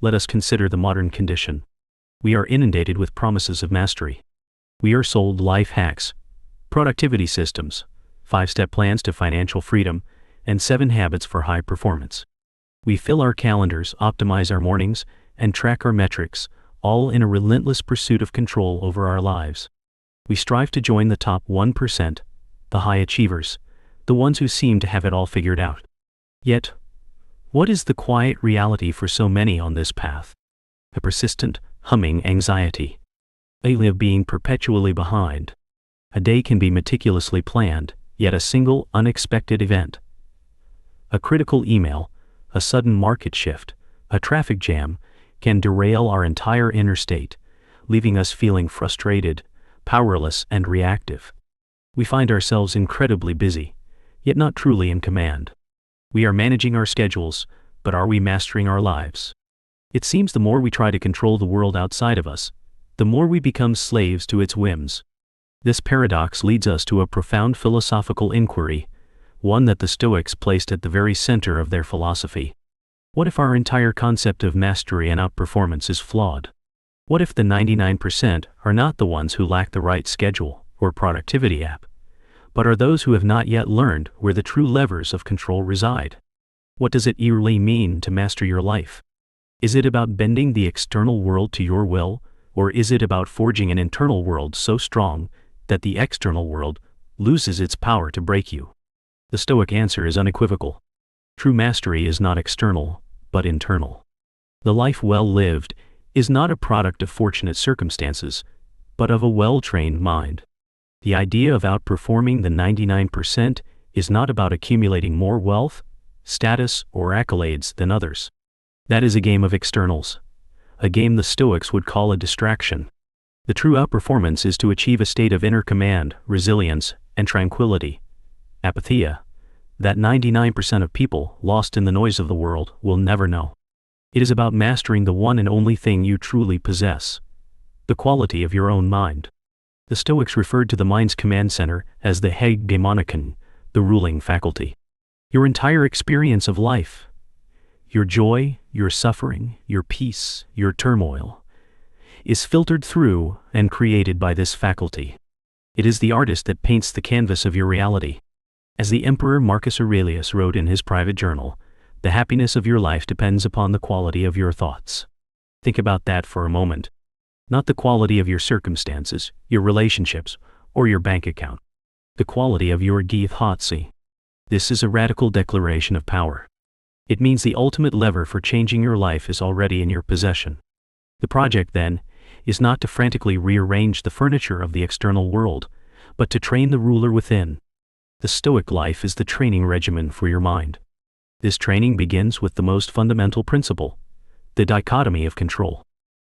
let us consider the modern condition. We are inundated with promises of mastery. We are sold life hacks, productivity systems, 5-step plans to financial freedom, and 7 habits for high performance. We fill our calendars, optimize our mornings, and track our metrics, all in a relentless pursuit of control over our lives. We strive to join the top 1%, the high achievers, the ones who seem to have it all figured out. Yet, what is the quiet reality for so many on this path? A persistent, humming anxiety. A live being perpetually behind. A day can be meticulously planned, yet a single unexpected event. A critical email, a sudden market shift, a traffic jam can derail our entire inner state, leaving us feeling frustrated, powerless, and reactive. We find ourselves incredibly busy, yet not truly in command. We are managing our schedules, but are we mastering our lives? It seems the more we try to control the world outside of us, the more we become slaves to its whims. This paradox leads us to a profound philosophical inquiry, one that the Stoics placed at the very center of their philosophy. What if our entire concept of mastery and outperformance is flawed? What if the 99% are not the ones who lack the right schedule or productivity app, but are those who have not yet learned where the true levers of control reside? What does it really mean to master your life? Is it about bending the external world to your will, or is it about forging an internal world so strong that the external world loses its power to break you? The Stoic answer is unequivocal. True mastery is not external, but internal. The life well lived is not a product of fortunate circumstances, but of a well-trained mind. The idea of outperforming the 99% is not about accumulating more wealth, status, or accolades than others. That is a game of externals, a game the Stoics would call a distraction. The true outperformance is to achieve a state of inner command, resilience, and tranquility. Apatheia, that 99% of people lost in the noise of the world will never know. It is about mastering the one and only thing you truly possess, the quality of your own mind. The Stoics referred to the mind's command center as the hegemonikon, the ruling faculty. Your entire experience of life, your joy, your suffering, your peace, your turmoil, is filtered through and created by this faculty. It is the artist that paints the canvas of your reality. As the Emperor Marcus Aurelius wrote in his private journal, the happiness of your life depends upon the quality of your thoughts. Think about that for a moment. Not the quality of your circumstances, your relationships, or your bank account. The quality of your thoughts. This is a radical declaration of power. It means the ultimate lever for changing your life is already in your possession. The project, then, is not to frantically rearrange the furniture of the external world, but to train the ruler within. The Stoic life is the training regimen for your mind. This training begins with the most fundamental principle, the dichotomy of control.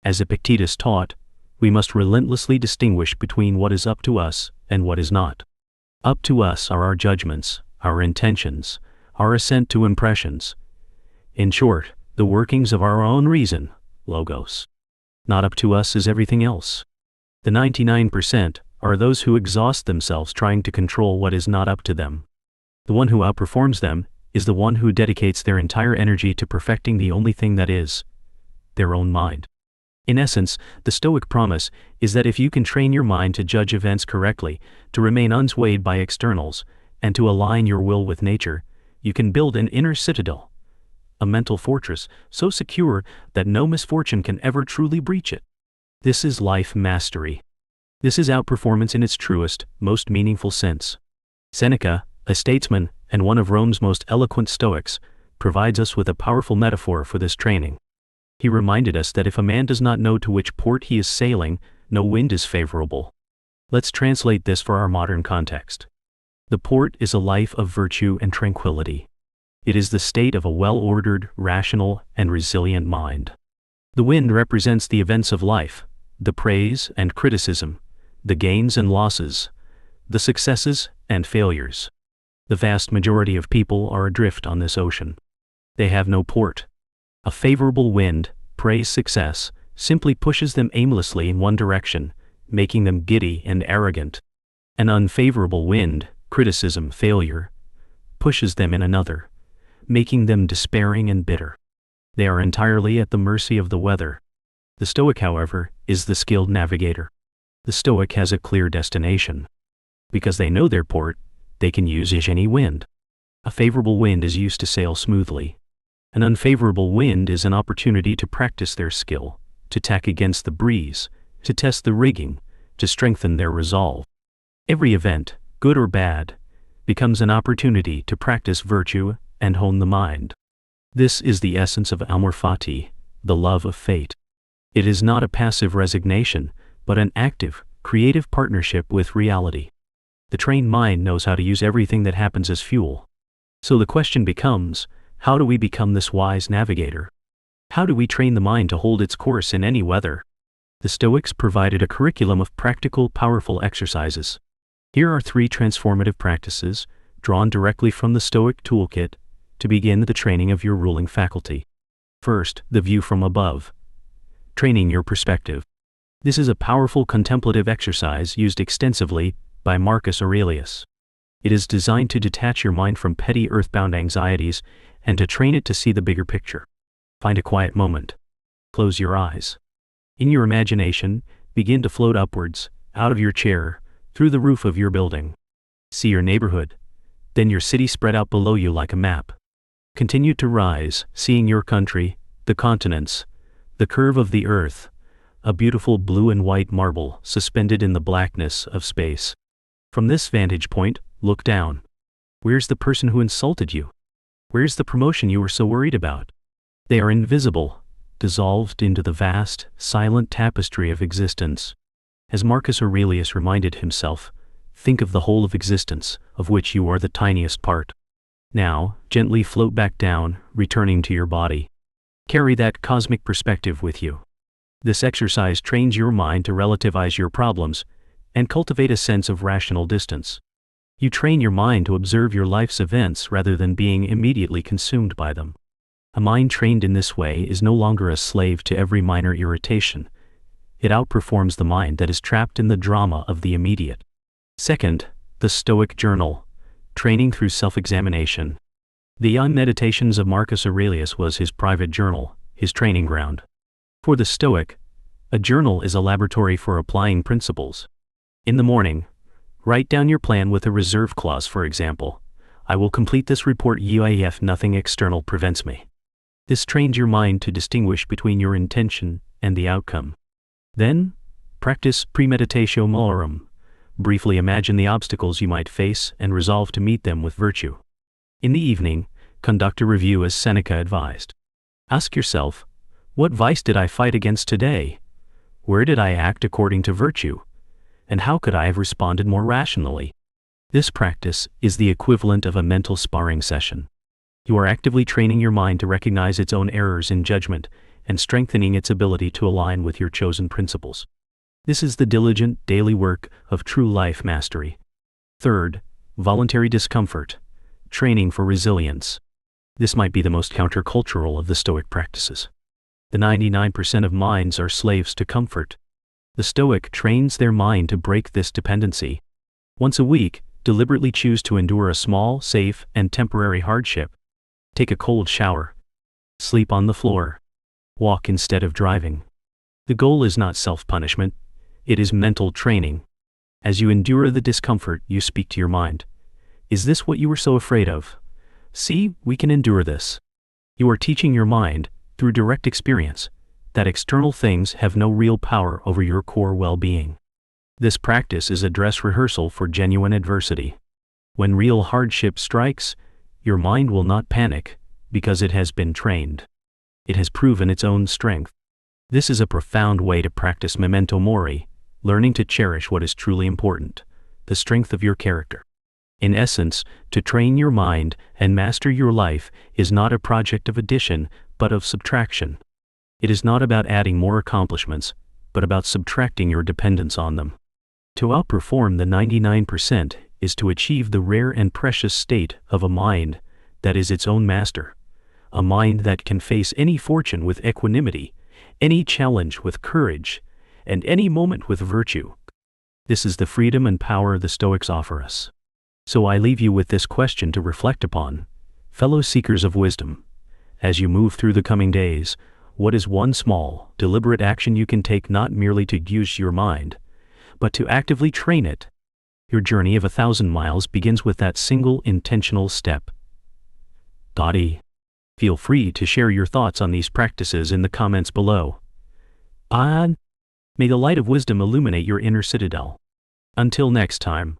As Epictetus taught, we must relentlessly distinguish between what is up to us and what is not. Up to us are our judgments, our intentions, our assent to impressions. In short, the workings of our own reason, logos. Not up to us is everything else. The 99% are those who exhaust themselves trying to control what is not up to them. The one who outperforms them is the one who dedicates their entire energy to perfecting the only thing that is, their own mind. In essence, the Stoic promise is that if you can train your mind to judge events correctly, to remain unswayed by externals, and to align your will with nature, you can build an inner citadel, a mental fortress so secure that no misfortune can ever truly breach it. This is life mastery. This is outperformance in its truest, most meaningful sense. Seneca, a statesman and one of Rome's most eloquent Stoics, provides us with a powerful metaphor for this training. He reminded us that if a man does not know to which port he is sailing, no wind is favorable. Let's translate this for our modern context. The port is a life of virtue and tranquility. It is the state of a well-ordered, rational, and resilient mind. The wind represents the events of life, the praise and criticism, the gains and losses, the successes and failures. The vast majority of people are adrift on this ocean. They have no port. A favorable wind, praise success, simply pushes them aimlessly in one direction, making them giddy and arrogant. An unfavorable wind, criticism, failure, pushes them in another, making them despairing and bitter. They are entirely at the mercy of the weather. The Stoic, however, is the skilled navigator. The Stoic has a clear destination. Because they know their port, they can use any wind. A favorable wind is used to sail smoothly. An unfavorable wind is an opportunity to practice their skill, to tack against the breeze, to test the rigging, to strengthen their resolve. Every event, good or bad, becomes an opportunity to practice virtue and hone the mind. This is the essence of amor fati, the love of fate. It is not a passive resignation, but an active, creative partnership with reality. The trained mind knows how to use everything that happens as fuel. So the question becomes, how do we become this wise navigator? How do we train the mind to hold its course in any weather? The Stoics provided a curriculum of practical, powerful exercises. Here are 3 transformative practices, drawn directly from the Stoic toolkit, to begin the training of your ruling faculty. First, the view from above. Training your perspective. This is a powerful contemplative exercise used extensively by Marcus Aurelius. It is designed to detach your mind from petty earthbound anxieties and to train it to see the bigger picture. Find a quiet moment. Close your eyes. In your imagination, begin to float upwards, out of your chair, through the roof of your building. See your neighborhood, then your city spread out below you like a map. Continue to rise, seeing your country, the continents, the curve of the earth, a beautiful blue and white marble suspended in the blackness of space. From this vantage point, look down. Where's the person who insulted you? Where's the promotion you were so worried about? They are invisible, dissolved into the vast, silent tapestry of existence. As Marcus Aurelius reminded himself, think of the whole of existence, of which you are the tiniest part. Now, gently float back down, returning to your body. Carry that cosmic perspective with you. This exercise trains your mind to relativize your problems and cultivate a sense of rational distance. You train your mind to observe your life's events rather than being immediately consumed by them. A mind trained in this way is no longer a slave to every minor irritation. It outperforms the mind that is trapped in the drama of the immediate. Second, the Stoic journal, training through self-examination. The Meditations of Marcus Aurelius was his private journal, his training ground. For the Stoic, a journal is a laboratory for applying principles. In the morning, write down your plan with a reserve clause, for example. I will complete this report if nothing external prevents me. This trains your mind to distinguish between your intention and the outcome. Then, practice premeditatio malorum. Briefly imagine the obstacles you might face and resolve to meet them with virtue. In the evening, conduct a review as Seneca advised. Ask yourself, what vice did I fight against today? Where did I act according to virtue? And how could I have responded more rationally? This practice is the equivalent of a mental sparring session. You are actively training your mind to recognize its own errors in judgment and strengthening its ability to align with your chosen principles. This is the diligent, daily work of true life mastery. Third, voluntary discomfort, training for resilience. This might be the most countercultural of the Stoic practices. The 99% of minds are slaves to comfort. The Stoic trains their mind to break this dependency. Once a week, deliberately choose to endure a small, safe, and temporary hardship. Take a cold shower. Sleep on the floor. Walk instead of driving. The goal is not self-punishment, it is mental training. As you endure the discomfort, you speak to your mind. Is this what you were so afraid of? See, we can endure this. You are teaching your mind, through direct experience, that external things have no real power over your core well-being. This practice is a dress rehearsal for genuine adversity. When real hardship strikes, your mind will not panic, because it has been trained. It has proven its own strength. This is a profound way to practice memento mori, learning to cherish what is truly important, the strength of your character. In essence, to train your mind and master your life is not a project of addition, but of subtraction. It is not about adding more accomplishments, but about subtracting your dependence on them. To outperform the 99% is to achieve the rare and precious state of a mind that is its own master, a mind that can face any fortune with equanimity, any challenge with courage, and any moment with virtue. This is the freedom and power the Stoics offer us. So I leave you with this question to reflect upon, fellow seekers of wisdom. As you move through the coming days, what is one small, deliberate action you can take not merely to use your mind, but to actively train it? Your journey of 1,000 miles begins with that single intentional step. Feel free to share your thoughts on these practices in the comments below. And may the light of wisdom illuminate your inner citadel. Until next time.